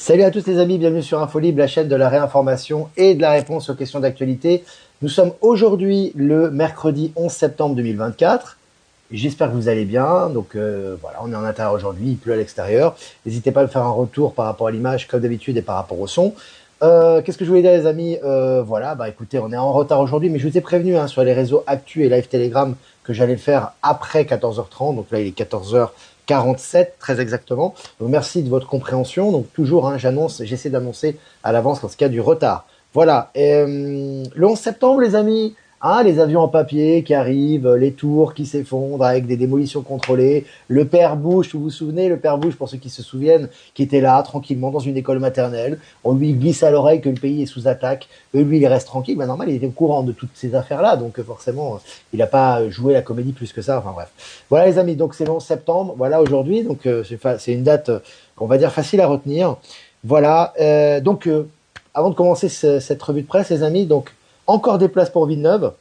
Salut à tous les amis, bienvenue sur InfoLib, la chaîne de la réinformation et de la réponse aux questions d'actualité. Nous sommes aujourd'hui le mercredi 11 septembre 2024. J'espère que vous allez bien. Donc voilà, on est en intérieur aujourd'hui, il pleut à l'extérieur. N'hésitez pas à me faire un retour par rapport à l'image comme d'habitude et par rapport au son. Qu'est-ce que je voulais dire les amis? Voilà, bah écoutez, on est en retard aujourd'hui, mais je vous ai prévenu sur les réseaux Actu et Live Telegram que j'allais le faire après 14h30. Donc là, il est 14h47 très exactement. Donc merci de votre compréhension. Donc toujours, j'essaie d'annoncer à l'avance lorsqu'il y a du retard. Voilà. Le 11 septembre, les amis, les avions en papier qui arrivent, les tours qui s'effondrent avec des démolitions contrôlées. Le père Bush, vous vous souvenez, le père Bush, pour ceux qui se souviennent, qui était là tranquillement dans une école maternelle. On lui glisse à l'oreille que le pays est sous attaque. Lui, il reste tranquille. Ben, normal, il était au courant de toutes ces affaires-là. Donc forcément, il n'a pas joué la comédie plus que ça. Enfin bref. Voilà les amis, donc c'est le 11 septembre. Voilà aujourd'hui. Donc c'est une date, on va dire, facile à retenir. Voilà. Avant de commencer cette revue de presse, les amis, donc encore des places pour Villeneuve.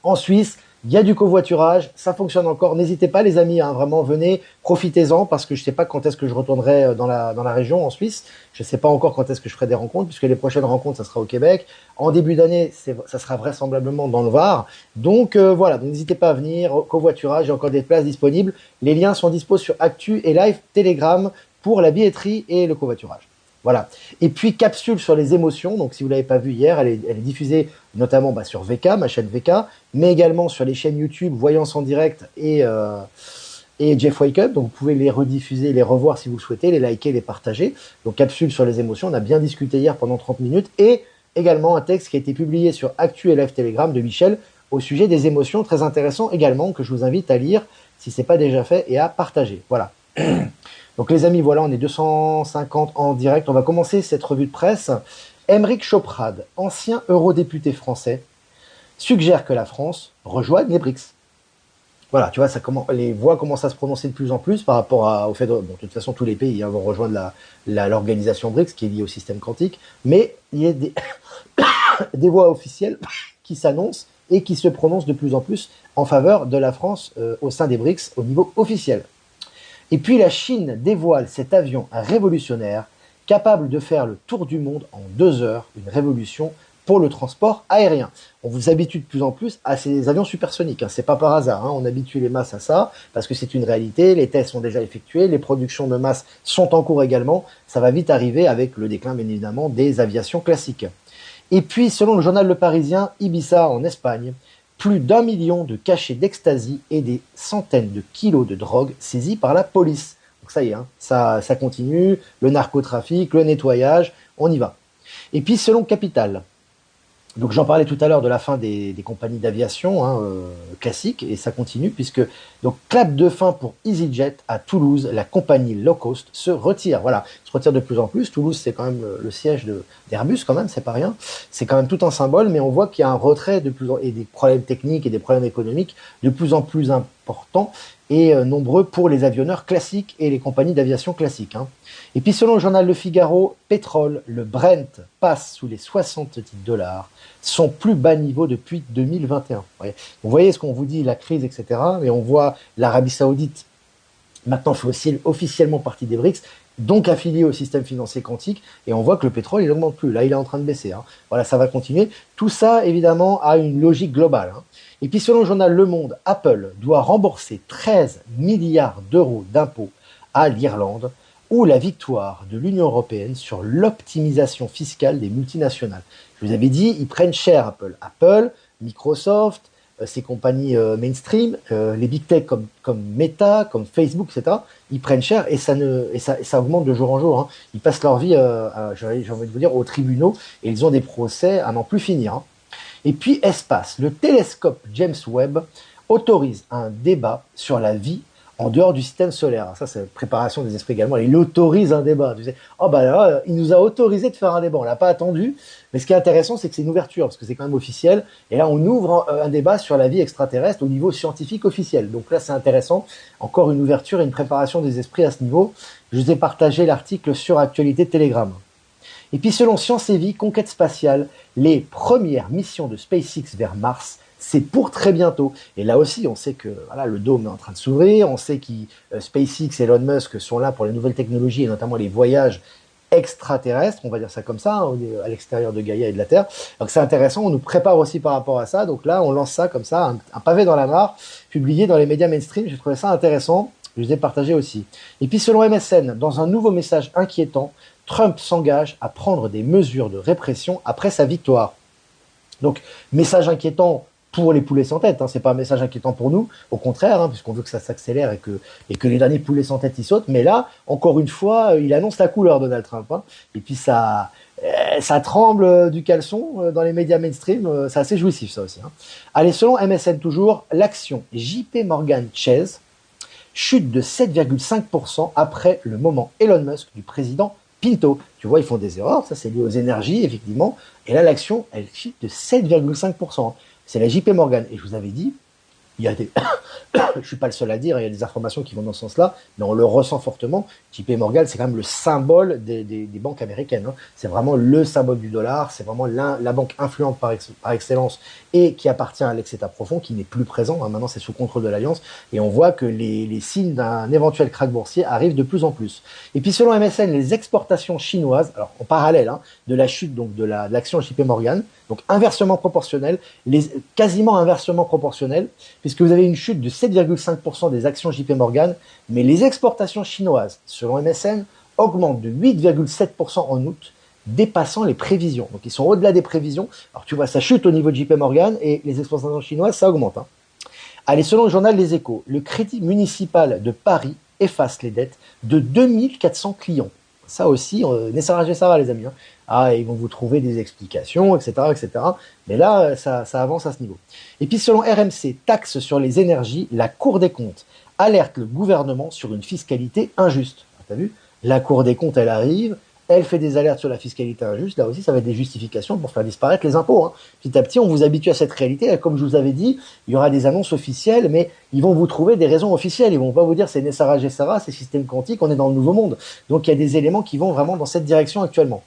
En Suisse, il y a du covoiturage, ça fonctionne encore. N'hésitez pas les amis, vraiment venez, profitez-en parce que je ne sais pas quand est-ce que je retournerai dans la région en Suisse. Je ne sais pas encore quand est-ce que je ferai des rencontres puisque les prochaines rencontres, ça sera au Québec. En début d'année, ça sera vraisemblablement dans le Var. Donc voilà, donc n'hésitez pas à venir, covoiturage, il y a encore des places disponibles. Les liens sont dispos sur Actu et Live Telegram pour la billetterie et le covoiturage. Voilà. Et puis capsule sur les émotions. Donc si vous l'avez pas vu hier, elle est diffusée notamment sur VK, ma chaîne VK, mais également sur les chaînes YouTube Voyance en direct et Jeff Wake Up. Donc vous pouvez les rediffuser, les revoir si vous le souhaitez, les liker, les partager. Donc capsule sur les émotions. On a bien discuté hier pendant 30 minutes et également un texte qui a été publié sur Actu et Live Telegram de Michel au sujet des émotions, très intéressant également que je vous invite à lire si c'est pas déjà fait et à partager. Voilà. Donc les amis, voilà, on est 250 en direct. On va commencer cette revue de presse. Aymeric Choprade, ancien eurodéputé français, suggère que la France rejoigne les BRICS. Voilà, tu vois, les voix commencent à se prononcer de plus en plus par rapport au fait de toute façon, tous les pays vont rejoindre l'organisation BRICS qui est liée au système quantique, mais il y a des voix officielles qui s'annoncent et qui se prononcent de plus en plus en faveur de la France au sein des BRICS au niveau officiel. Et puis la Chine dévoile cet avion révolutionnaire capable de faire le tour du monde en 2 heures, une révolution pour le transport aérien. On vous habitue de plus en plus à ces avions supersoniques, c'est pas par hasard, on habitue les masses à ça, parce que c'est une réalité, les tests sont déjà effectués, les productions de masse sont en cours également, ça va vite arriver avec le déclin bien évidemment des aviations classiques. Et puis selon le journal Le Parisien, Ibiza en Espagne, plus d'1 million de cachets d'ecstasy et des centaines de kilos de drogue saisis par la police. Donc ça y est, ça continue, le narcotrafic, le nettoyage, on y va. Et puis selon Capital, donc j'en parlais tout à l'heure de la fin des compagnies d'aviation classiques, et ça continue, puisque donc clap de fin pour EasyJet à Toulouse, la compagnie low cost se retire. Voilà, se retire de plus en plus. Toulouse, c'est quand même le siège d'Airbus, quand même, c'est pas rien. C'est quand même tout un symbole, mais on voit qu'il y a un retrait et des problèmes techniques et des problèmes économiques de plus en plus importants et nombreux pour les avionneurs classiques et les compagnies d'aviation classiques. Et puis selon le journal Le Figaro, pétrole, le Brent passe sous les $70, son plus bas niveau depuis 2021. Vous voyez ce qu'on vous dit, la crise, etc. Mais on voit l'Arabie Saoudite maintenant fait officiellement partie des BRICS, donc affilié au système financier quantique, et on voit que le pétrole, il n'augmente plus. Là, il est en train de baisser. Voilà, ça va continuer. Tout ça, évidemment, a une logique globale. Et puis, selon le journal Le Monde, Apple doit rembourser 13 milliards d'euros d'impôts à l'Irlande, ou la victoire de l'Union européenne sur l'optimisation fiscale des multinationales. Je vous avais dit, ils prennent cher Apple. Apple, Microsoft, ces compagnies mainstream, les big tech comme Meta, comme Facebook, etc., ils prennent cher et ça augmente de jour en jour. Ils passent leur vie, j'ai envie de vous dire, aux tribunaux et ils ont des procès à n'en plus finir. Et puis espace, le télescope James Webb autorise un débat sur la vie en dehors du système solaire. Ça, c'est la préparation des esprits également. Il autorise un débat. Tu sais, là, il nous a autorisé de faire un débat. On l'a pas attendu. Mais ce qui est intéressant, c'est que c'est une ouverture, parce que c'est quand même officiel. Et là, on ouvre un débat sur la vie extraterrestre au niveau scientifique officiel. Donc là, c'est intéressant. Encore une ouverture et une préparation des esprits à ce niveau. Je vous ai partagé l'article sur Actualité Telegram. Et puis, selon Science et Vie, conquête spatiale, les premières missions de SpaceX vers Mars, c'est pour très bientôt. Et là aussi, on sait que le dôme est en train de s'ouvrir, on sait que SpaceX et Elon Musk sont là pour les nouvelles technologies et notamment les voyages extraterrestre, on va dire ça comme ça, hein, on est à l'extérieur de Gaïa et de la Terre. Donc c'est intéressant, on nous prépare aussi par rapport à ça. Donc là, on lance ça comme ça, un pavé dans la mare, publié dans les médias mainstream. J'ai trouvé ça intéressant, je vous ai partagé aussi. Et puis selon MSN, dans un nouveau message inquiétant, Trump s'engage à prendre des mesures de répression après sa victoire. Donc, message inquiétant pour les poulets sans tête, hein. C'est pas un message inquiétant pour nous, au contraire, hein, puisqu'on veut que ça s'accélère et que les derniers poulets sans tête y sautent. Mais là, encore une fois, il annonce la couleur, Donald Trump, hein. Et puis ça tremble du caleçon dans les médias mainstream. C'est assez jouissif ça aussi, hein. Allez, selon MSN toujours, l'action JP Morgan Chase chute de 7,5% après le moment Elon Musk du président Pinto. Tu vois, ils font des erreurs, ça c'est lié aux énergies, effectivement. Et là, l'action, elle chute de 7,5%. C'est la JP Morgan. Et je vous avais dit, il y a des... je suis pas le seul à le dire, il y a des informations qui vont dans ce sens-là, mais on le ressent fortement. JP Morgan, c'est quand même le symbole des banques américaines, hein. C'est vraiment le symbole du dollar, c'est vraiment la banque influente par excellence et qui appartient à l'ex-État profond, qui n'est plus présent, hein. Maintenant, c'est sous contrôle de l'Alliance. Et on voit que les signes d'un éventuel krach boursier arrivent de plus en plus. Et puis, selon MSN, les exportations chinoises, alors en parallèle, hein, de la chute donc de l'action JP Morgan, donc inversement proportionnel, quasiment inversement proportionnel, puisque vous avez une chute de 7,5% des actions JP Morgan, mais les exportations chinoises, selon MSN, augmentent de 8,7% en août, dépassant les prévisions. Donc ils sont au-delà des prévisions. Alors tu vois, ça chute au niveau de JP Morgan et les exportations chinoises, ça augmente, hein. Allez, selon le journal Les Échos, le crédit municipal de Paris efface les dettes de 2400 clients. Ça aussi, Nessara ça va les amis, hein. Ah, ils vont vous trouver des explications, etc., etc. Mais là, ça avance à ce niveau. Et puis, selon RMC, taxe sur les énergies, la Cour des comptes alerte le gouvernement sur une fiscalité injuste. Ah, t'as vu? La Cour des comptes, elle arrive, elle fait des alertes sur la fiscalité injuste. Là aussi, ça va être des justifications pour faire disparaître les impôts, hein. Petit à petit, on vous habitue à cette réalité. Comme je vous avais dit, il y aura des annonces officielles, mais ils vont vous trouver des raisons officielles. Ils vont pas vous dire c'est Nessara Gessara, c'est système quantique, on est dans le nouveau monde. Donc, il y a des éléments qui vont vraiment dans cette direction actuellement.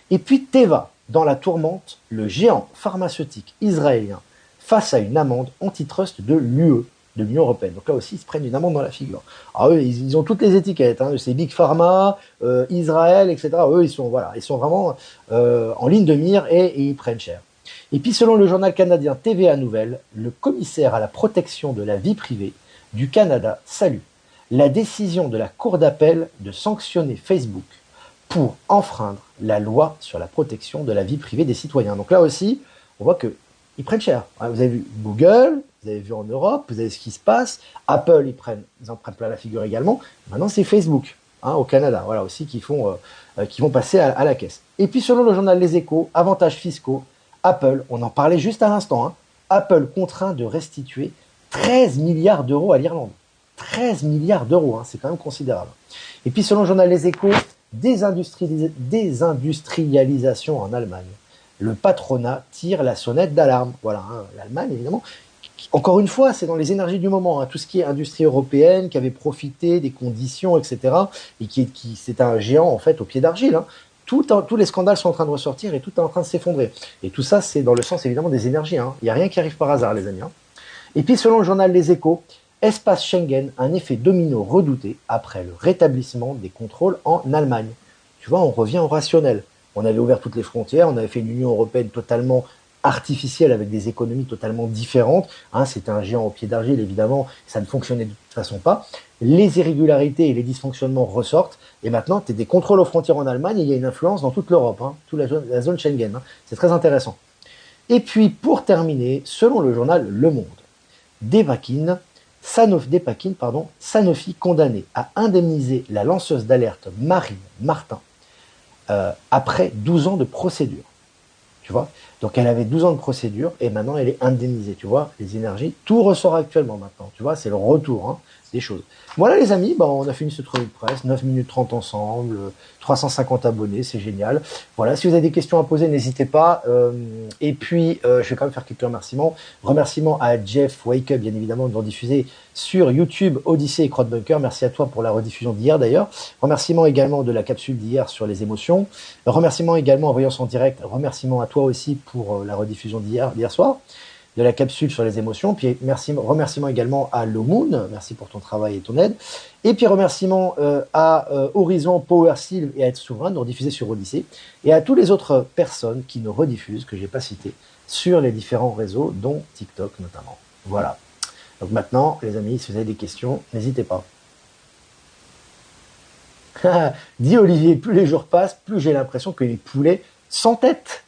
Et puis Teva, dans la tourmente, le géant pharmaceutique israélien face à une amende antitrust de l'UE, de l'Union européenne. Donc là aussi, ils se prennent une amende dans la figure. Alors eux, ils ont toutes les étiquettes, hein, c'est Big Pharma, Israël, etc. Eux, ils sont vraiment en ligne de mire et ils prennent cher. Et puis selon le journal canadien TVA Nouvelles, le commissaire à la protection de la vie privée du Canada salue la décision de la Cour d'appel de sanctionner Facebook pour enfreindre la loi sur la protection de la vie privée des citoyens. Donc là aussi, on voit qu'ils prennent cher. Vous avez vu Google, vous avez vu en Europe, vous avez ce qui se passe. Apple, ils en prennent plein la figure également. Maintenant, c'est Facebook, hein, au Canada, voilà aussi, qui vont passer à la caisse. Et puis, selon le journal Les Échos, avantages fiscaux, Apple, on en parlait juste à l'instant, hein, Apple contraint de restituer 13 milliards d'euros à l'Irlande. 13 milliards d'euros, hein, c'est quand même considérable. Et puis, selon le journal Les Échos, désindustrialisation en Allemagne. Le patronat tire la sonnette d'alarme. Voilà, hein, l'Allemagne, évidemment. Encore une fois, c'est dans les énergies du moment, hein, tout ce qui est industrie européenne, qui avait profité des conditions, etc., et c'est un géant, en fait, au pied d'argile, hein. Tous les scandales sont en train de ressortir et tout est en train de s'effondrer. Et tout ça, c'est dans le sens, évidemment, des énergies, hein. Il n'y a rien qui arrive par hasard, les amis, hein. Et puis, selon le journal Les Échos, espace Schengen, un effet domino redouté après le rétablissement des contrôles en Allemagne. Tu vois, on revient au rationnel. On avait ouvert toutes les frontières, on avait fait une Union européenne totalement artificielle avec des économies totalement différentes, hein, c'était un géant au pied d'argile, évidemment, ça ne fonctionnait de toute façon pas. Les irrégularités et les dysfonctionnements ressortent, et maintenant, tu as des contrôles aux frontières en Allemagne, et il y a une influence dans toute l'Europe, hein, toute la zone Schengen, hein. C'est très intéressant. Et puis, pour terminer, selon le journal Le Monde, Sanofi condamné à indemniser la lanceuse d'alerte Marine Martin après 12 ans de procédure. Tu vois? Donc elle avait 12 ans de procédure et maintenant elle est indemnisée. Tu vois? Les énergies, tout ressort actuellement maintenant. Tu vois? C'est le retour, hein, des choses. Voilà les amis, on a fini cette revue de presse, 9 minutes 30 ensemble, 350 abonnés, c'est génial. Voilà, si vous avez des questions à poser, n'hésitez pas. Et puis, je vais quand même faire quelques remerciements. Remerciements à Jeff Wake Up, bien évidemment, de nous diffuser sur YouTube, Odyssey et Crowdbunker. Merci à toi pour la rediffusion d'hier d'ailleurs. Remerciements également de la capsule d'hier sur les émotions. Remerciements également à Voyance en direct. Remerciements à toi aussi pour la rediffusion d'hier soir. de la capsule sur les émotions. Puis remerciements également à Lomoon, merci pour ton travail et ton aide. Et puis remerciements à Horizon, Power Seal et à Être Souverain de nous rediffuser sur Odyssée. Et à toutes les autres personnes qui nous rediffusent, que j'ai pas citées, sur les différents réseaux, dont TikTok notamment. Voilà. Donc maintenant, les amis, si vous avez des questions, n'hésitez pas. Dit Olivier, plus les jours passent, plus j'ai l'impression que les poulets sans tête,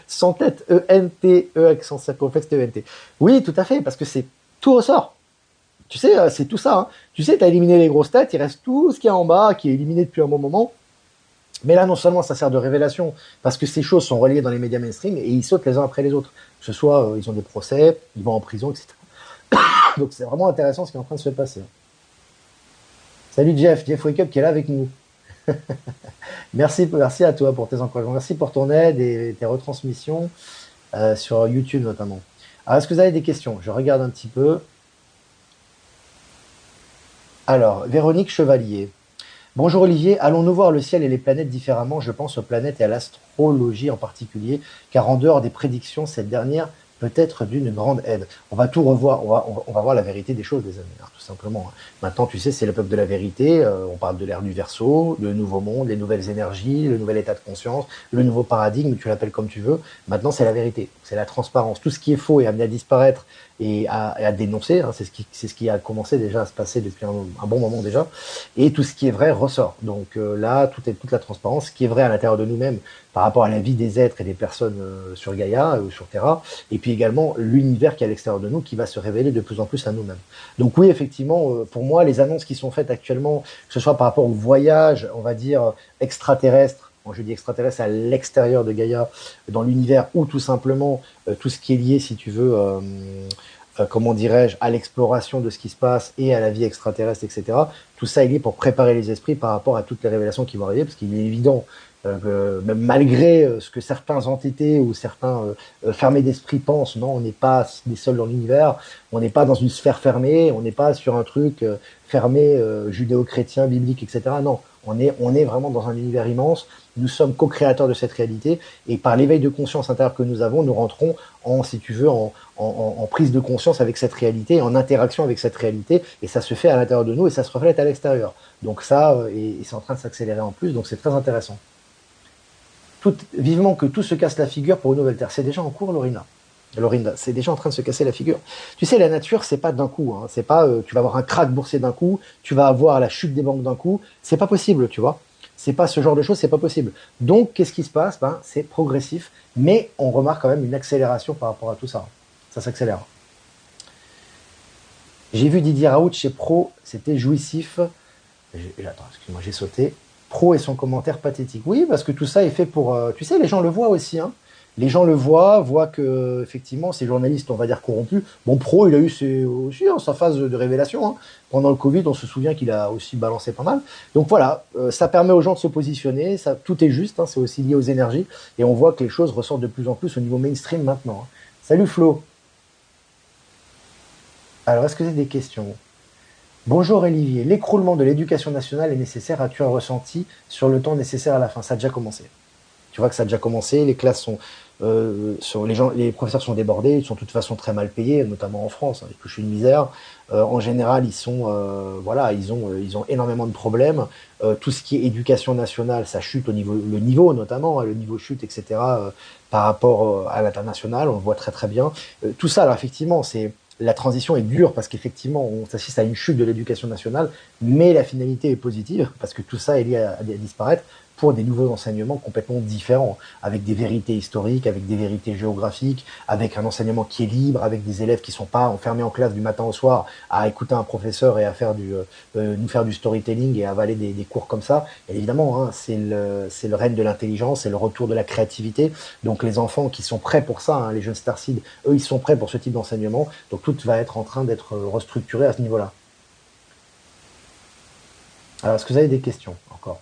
sans tête, E-N-T, E accent circonflexe, T-E-N-T. Oui, tout à fait, parce que c'est tout ressort. Tu sais, c'est tout ça. Hein. Tu sais, tu as éliminé les grosses têtes, il reste tout ce qu'il y a en bas, qui est éliminé depuis un bon moment. Mais là, non seulement ça sert de révélation, parce que ces choses sont reliées dans les médias mainstream, et ils sautent les uns après les autres. Que ce soit, ils ont des procès, ils vont en prison, etc. Donc c'est vraiment intéressant ce qui est en train de se passer. Salut Jeff Wake Up qui est là avec nous. Merci à toi pour tes encouragements. Merci pour ton aide et tes retransmissions sur YouTube notamment. Alors, est-ce que vous avez des questions? Je regarde un petit peu. Alors, Véronique Chevalier. Bonjour Olivier, allons-nous voir le ciel et les planètes différemment? Je pense aux planètes et à l'astrologie en particulier, car en dehors des prédictions, cette dernière peut être d'une grande aide. On va tout revoir, on va voir la vérité des choses, les amis, hein, tout simplement. Maintenant, tu sais, c'est le peuple de la vérité, on parle de l'ère du Verseau, le nouveau monde, les nouvelles énergies, le nouvel état de conscience, le nouveau paradigme, tu l'appelles comme tu veux. Maintenant, c'est la vérité, c'est la transparence. Tout ce qui est faux est amené à disparaître et à dénoncer, hein, c'est ce qui a commencé déjà à se passer depuis un bon moment déjà, et tout ce qui est vrai ressort. Donc là, toute la transparence, ce qui est vrai à l'intérieur de nous-mêmes par rapport à la vie des êtres et des personnes sur Gaïa, sur Terra, et puis également l'univers qui est à l'extérieur de nous, qui va se révéler de plus en plus à nous-mêmes. Donc oui, effectivement, pour moi, les annonces qui sont faites actuellement, que ce soit par rapport au voyage, on va dire, extraterrestre, quand je dis extraterrestre, à l'extérieur de Gaïa, dans l'univers, ou tout simplement tout ce qui est lié, si tu veux, comment dirais-je, à l'exploration de ce qui se passe et à la vie extraterrestre, etc. Tout ça est lié pour préparer les esprits par rapport à toutes les révélations qui vont arriver, parce qu'il est évident même malgré ce que certains entêtés ou certains fermés d'esprit pensent, non, on n'est pas les seuls dans l'univers, on n'est pas dans une sphère fermée, on n'est pas sur un truc fermé judéo-chrétien, biblique, etc. Non, on est vraiment dans un univers immense, nous sommes co-créateurs de cette réalité, et par l'éveil de conscience intérieure que nous avons, nous rentrons en, si tu veux, en prise de conscience avec cette réalité, en interaction avec cette réalité, et ça se fait à l'intérieur de nous et ça se reflète à l'extérieur. Donc ça, et c'est en train de s'accélérer en plus, donc c'est très intéressant. Vivement que tout se casse la figure pour une nouvelle terre. C'est déjà en cours, Lorina. Lorinda, c'est déjà en train de se casser la figure. Tu sais, la nature, c'est pas d'un coup. Hein. C'est pas, tu vas avoir un krach boursier d'un coup, tu vas avoir la chute des banques d'un coup. C'est pas possible, tu vois. C'est pas ce genre de choses, c'est pas possible. Donc, qu'est-ce qui se passe? Ben, c'est progressif, mais on remarque quand même une accélération par rapport à tout ça. Ça s'accélère. J'ai vu Didier Raoult chez Pro, c'était jouissif. Attends, excuse-moi, j'ai sauté. Pro et son commentaire pathétique. Oui, parce que tout ça est fait pour. Tu sais, les gens le voient aussi. Hein. Les gens le voient que effectivement, ces journalistes, on va dire corrompus. Bon, Pro, il a eu aussi sa phase de révélation. Hein. Pendant le Covid, on se souvient qu'il a aussi balancé pas mal. Donc voilà, ça permet aux gens de se positionner. Ça, tout est juste. Hein, c'est aussi lié aux énergies. Et on voit que les choses ressortent de plus en plus au niveau mainstream maintenant. Hein. Salut Flo. Alors, est-ce que c'est des questions? Bonjour Olivier, l'écroulement de l'éducation nationale est nécessaire. As-tu un ressenti sur le temps nécessaire à la fin? Ça a déjà commencé. Tu vois que ça a déjà commencé. Les classes les professeurs sont débordés. Ils sont de toute façon très mal payés, notamment en France. Hein, ils touchent une misère. En général, voilà, ils ont énormément de problèmes. Tout ce qui est éducation nationale, ça chute le niveau notamment, hein, le niveau chute, etc. Par rapport à l'international, on le voit très très bien. Tout ça, alors effectivement, la transition est dure parce qu'effectivement, on s'assiste à une chute de l'éducation nationale, mais la finalité est positive parce que tout ça est lié à disparaître pour des nouveaux enseignements complètement différents, avec des vérités historiques, avec des vérités géographiques, avec un enseignement qui est libre, avec des élèves qui sont pas enfermés en classe du matin au soir à écouter un professeur et à faire nous faire du storytelling et à avaler des cours comme ça. Et évidemment, hein, c'est le règne de l'intelligence, c'est le retour de la créativité. Donc les enfants qui sont prêts pour ça, hein, les jeunes Starseed, eux, ils sont prêts pour ce type d'enseignement. Donc tout va être en train d'être restructuré à ce niveau-là. Alors, est-ce que vous avez des questions encore?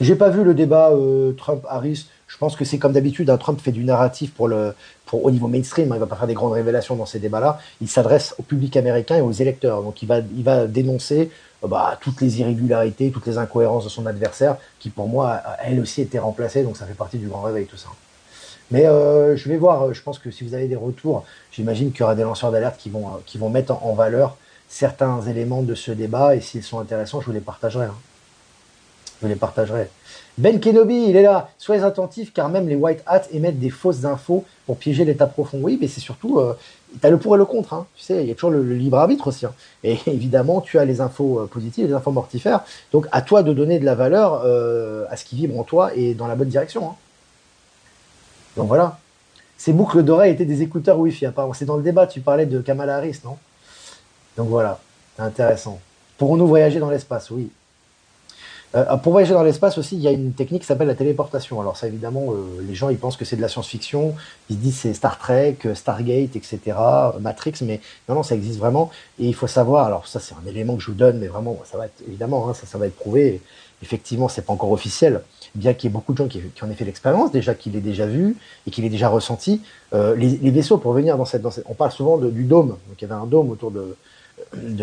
J'ai pas vu le débat Trump-Harris. Je pense que c'est comme d'habitude, un Trump fait du narratif au niveau mainstream. Hein, il va pas faire des grandes révélations dans ces débats-là. Il s'adresse au public américain et aux électeurs. Donc il va dénoncer toutes les irrégularités, toutes les incohérences de son adversaire, qui pour moi, a elle aussi été remplacée. Donc ça fait partie du grand réveil tout ça. Mais je vais voir, je pense que si vous avez des retours, j'imagine qu'il y aura des lanceurs d'alerte qui vont mettre en valeur certains éléments de ce débat, et s'ils sont intéressants, je vous les partagerai, hein. Je les partagerai. Ben Kenobi, il est là. Soyez attentifs car même les White Hats émettent des fausses infos pour piéger l'État profond. Oui, mais c'est surtout, tu as le pour et le contre, hein. Tu sais, il y a toujours le libre arbitre aussi, hein. Et évidemment, tu as les infos positives et les infos mortifères. Donc à toi de donner de la valeur à ce qui vibre en toi et dans la bonne direction, hein. Donc voilà. Ces boucles d'oreilles étaient des écouteurs Wi-Fi, apparemment. C'est dans le débat, tu parlais de Kamala Harris, non? Donc voilà, intéressant. Pourrons-nous voyager dans l'espace? Oui. Pour voyager dans l'espace aussi, il y a une technique qui s'appelle la téléportation. Alors ça, évidemment, les gens ils pensent que c'est de la science-fiction, ils se disent c'est Star Trek, Stargate, etc., Matrix, mais non, non, ça existe vraiment. Et il faut savoir, alors ça c'est un élément que je vous donne, mais vraiment, ça va être, évidemment, hein, ça va être prouvé. Effectivement, c'est pas encore officiel, bien qu'il y ait beaucoup de gens qui en aient fait l'expérience, déjà qu'il l'ait déjà vu et qu'il l'ait déjà ressenti. Les vaisseaux pour venir on parle souvent du dôme, donc il y avait un dôme autour de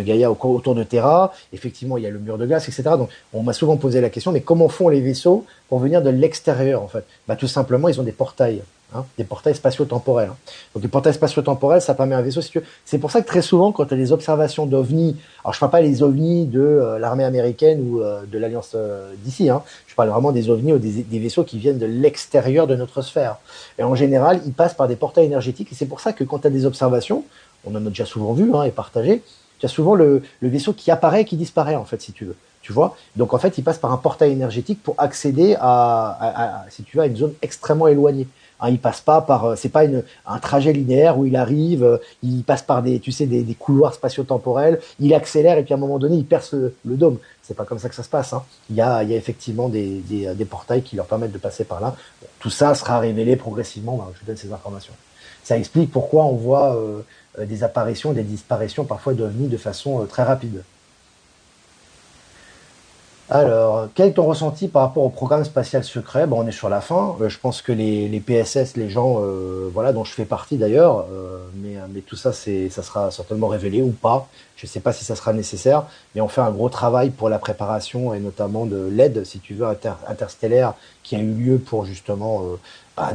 Gaïa autour de Terra. Effectivement, il y a le mur de glace, etc. Donc, on m'a souvent posé la question, mais comment font les vaisseaux pour venir de l'extérieur, en fait? Bah, tout simplement, ils ont des portails, hein, des portails spatio-temporels, hein. Donc, les portails spatio-temporels, ça permet à un vaisseau, si tu veux. C'est pour ça que très souvent, quand tu as des observations d'ovnis, alors je parle pas des ovnis de l'armée américaine ou de l'Alliance d'ici, hein. Je parle vraiment des ovnis ou des vaisseaux qui viennent de l'extérieur de notre sphère. Et en général, ils passent par des portails énergétiques. Et c'est pour ça que quand tu as des observations, on en a déjà souvent vu, hein, et partagé, tu as souvent le vaisseau qui apparaît et qui disparaît, en fait, si tu veux. Tu vois? Donc, en fait, il passe par un portail énergétique pour accéder si tu veux, à une zone extrêmement éloignée. Hein, il passe pas par, c'est pas un trajet linéaire où il arrive, il passe par tu sais, des couloirs spatio-temporels, il accélère et puis à un moment donné, il perce le dôme. C'est pas comme ça que ça se passe, hein. Il y a effectivement des portails qui leur permettent de passer par là. Bon, tout ça sera révélé progressivement. Ben, je vous donne ces informations. Ça explique pourquoi on voit des apparitions, des disparitions parfois d'ovnis de façon très rapide. Alors, quel est ton ressenti par rapport au programme spatial secret? Bon, on est sur la fin. Je pense que les PSS, les gens, voilà, dont je fais partie d'ailleurs, mais tout ça, ça sera certainement révélé ou pas. Je ne sais pas si ça sera nécessaire, mais on fait un gros travail pour la préparation et notamment de l'aide, si tu veux, interstellaire qui a eu lieu pour justement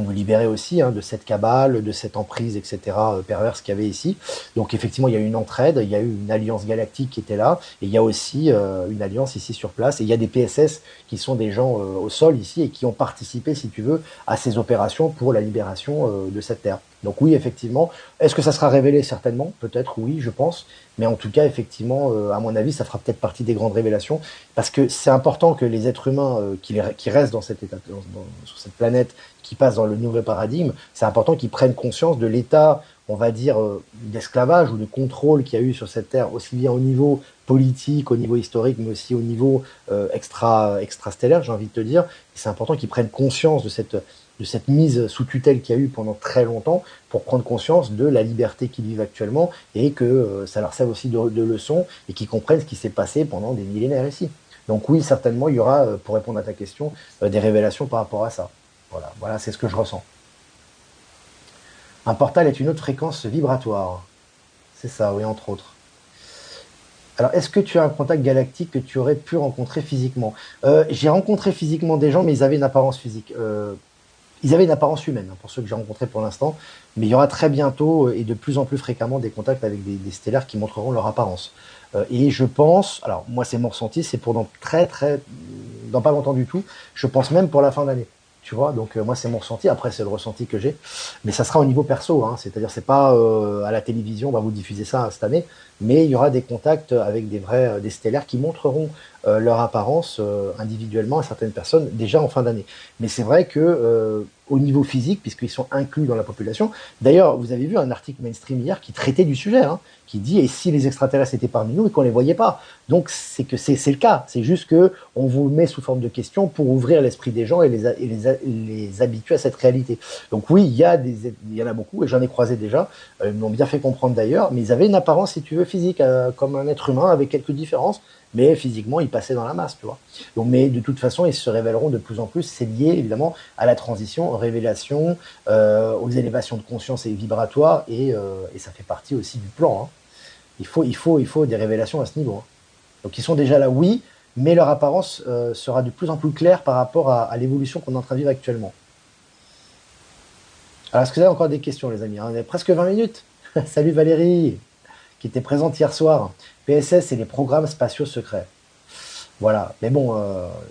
nous libérer aussi, hein, de cette cabale, de cette emprise, etc., perverse qu'il y avait ici. Donc effectivement, il y a eu une entraide, il y a eu une alliance galactique qui était là, et il y a aussi une alliance ici sur place. Et il y a des PSS qui sont des gens au sol ici et qui ont participé, si tu veux, à ces opérations pour la libération de cette terre. Donc oui, effectivement. Est-ce que ça sera révélé? Certainement, peut-être, oui, je pense. Mais en tout cas, effectivement, à mon avis, ça fera peut-être partie des grandes révélations, parce que c'est important que les êtres humains qui restent dans cet état, sur cette planète, qui passent dans le nouveau paradigme, c'est important qu'ils prennent conscience de l'état, on va dire, d'esclavage ou de contrôle qu'il y a eu sur cette terre, aussi bien au niveau politique, au niveau historique, mais aussi au niveau extrastellaire, j'ai envie de te dire. Et c'est important qu'ils prennent conscience de cette mise sous tutelle qu'il y a eu pendant très longtemps pour prendre conscience de la liberté qu'ils vivent actuellement et que ça leur serve aussi de leçon et qu'ils comprennent ce qui s'est passé pendant des millénaires ici. Donc oui, certainement, il y aura, pour répondre à ta question, des révélations par rapport à ça. Voilà, voilà, c'est ce que je ressens. Un portal est une autre fréquence vibratoire. C'est ça, oui, entre autres. Alors, est-ce que tu as un contact galactique que tu aurais pu rencontrer physiquement? J'ai rencontré physiquement des gens, mais ils avaient une apparence physique. Ils avaient une apparence humaine, hein, pour ceux que j'ai rencontrés pour l'instant, mais il y aura très bientôt et de plus en plus fréquemment des contacts avec des stellaires qui montreront leur apparence. Et je pense, alors moi c'est mon ressenti, c'est pour dans pas longtemps du tout, je pense même pour la fin d'année. Tu vois, donc moi c'est mon ressenti, après c'est le ressenti que j'ai, mais ça sera au niveau perso, hein, c'est-à-dire c'est pas à la télévision, on va vous diffuser ça cette année, mais il y aura des contacts avec des stellaires qui montreront leur apparence individuellement à certaines personnes déjà en fin d'année. Mais c'est vrai que au niveau physique, puisqu'ils sont inclus dans la population. D'ailleurs, vous avez vu un article mainstream hier qui traitait du sujet, hein, qui dit et si les extraterrestres étaient parmi nous et qu'on les voyait pas. Donc c'est que c'est le cas. C'est juste que on vous met sous forme de questions pour ouvrir l'esprit des gens et les habituer à cette réalité. Donc oui, il y en a beaucoup et j'en ai croisé déjà. Ils m'ont bien fait comprendre d'ailleurs, mais ils avaient une apparence, si tu veux, physique comme un être humain avec quelques différences, mais physiquement ils passaient dans la masse, tu vois. Donc, mais de toute façon, ils se révéleront de plus en plus. C'est lié évidemment à la transition, aux révélations, aux élévations de conscience et vibratoires, et ça fait partie aussi du plan, hein. Il faut des révélations à ce niveau, hein. Donc, ils sont déjà là, oui, mais leur apparence sera de plus en plus claire par rapport à l'évolution qu'on est en train de vivre actuellement. Alors, est-ce que vous avez encore des questions, les amis? On est presque 20 minutes. Salut Valérie, qui était présente hier soir. PSS et les programmes spatiaux secrets. Voilà. Mais bon,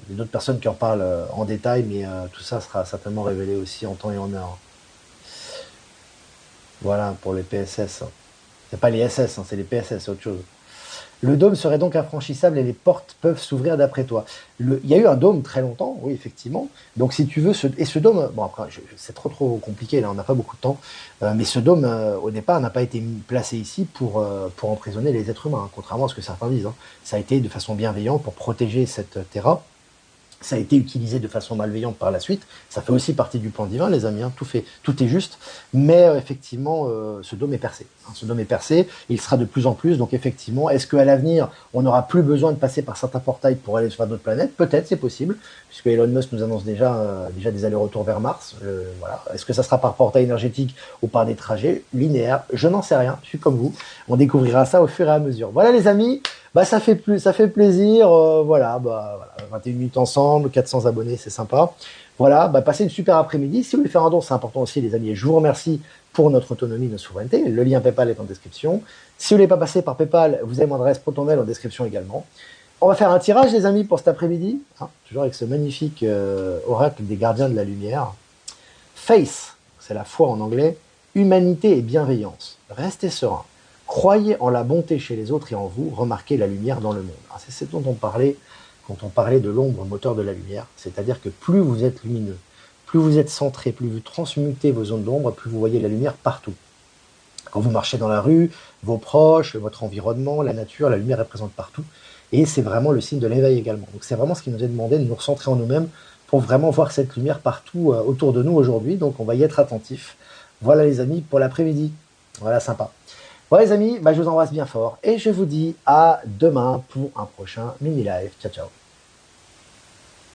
il y a d'autres personnes qui en parlent en détail, mais tout ça sera certainement révélé aussi en temps et en heure. Voilà, pour les PSS. C'est pas les SS, hein, c'est les PSS, c'est autre chose. Le dôme serait donc infranchissable et les portes peuvent s'ouvrir d'après toi. Il y a eu un dôme très longtemps, oui, effectivement. Donc, si tu veux, et ce dôme, bon, après, c'est trop compliqué, là, on n'a pas beaucoup de temps. Mais ce dôme, au départ, n'a pas été placé ici pour emprisonner les êtres humains, hein, contrairement à ce que certains disent, hein. Ça a été de façon bienveillante pour protéger cette terra. Ça a été utilisé de façon malveillante par la suite. Ça fait aussi partie du plan divin, les amis, hein. Tout est juste. Mais effectivement, ce dôme est percé, hein. Ce dôme est percé. Il sera de plus en plus. Donc effectivement, est-ce qu'à l'avenir, on n'aura plus besoin de passer par certains portails pour aller sur d'autres planètes? Peut-être, c'est possible, puisque Elon Musk nous annonce déjà des allers-retours vers Mars. Voilà. Est-ce que ça sera par portail énergétique ou par des trajets linéaires? Je n'en sais rien. Je suis comme vous. On découvrira ça au fur et à mesure. Voilà, les amis. Bah ça fait plaisir, voilà, voilà, 21 minutes ensemble, 400 abonnés, c'est sympa. Voilà, bah passez une super après-midi. Si vous voulez faire un don, c'est important aussi, les amis. Et je vous remercie pour notre autonomie, notre souveraineté. Le lien PayPal est en description. Si vous voulez pas passer par PayPal, vous avez mon adresse ProtonMail en description également. On va faire un tirage, les amis, pour cet après-midi, hein, toujours avec ce magnifique oracle des gardiens de la lumière. Faith, c'est la foi en anglais. Humanité et bienveillance. Restez serein. Croyez en la bonté chez les autres et en vous, remarquez la lumière dans le monde. C'est ce dont on parlait quand on parlait de l'ombre moteur de la lumière, c'est-à-dire que plus vous êtes lumineux, plus vous êtes centré, plus vous transmutez vos zones d'ombre, plus vous voyez la lumière partout. Quand vous marchez dans la rue, vos proches, votre environnement, la nature, la lumière est présente partout. Et c'est vraiment le signe de l'éveil également. Donc c'est vraiment ce qui nous est demandé de nous recentrer en nous-mêmes pour vraiment voir cette lumière partout autour de nous aujourd'hui. Donc on va y être attentif. Voilà les amis pour l'après-midi. Voilà, sympa. Bon les amis, bah, je vous embrasse bien fort et je vous dis à demain pour un prochain mini live. Ciao ciao.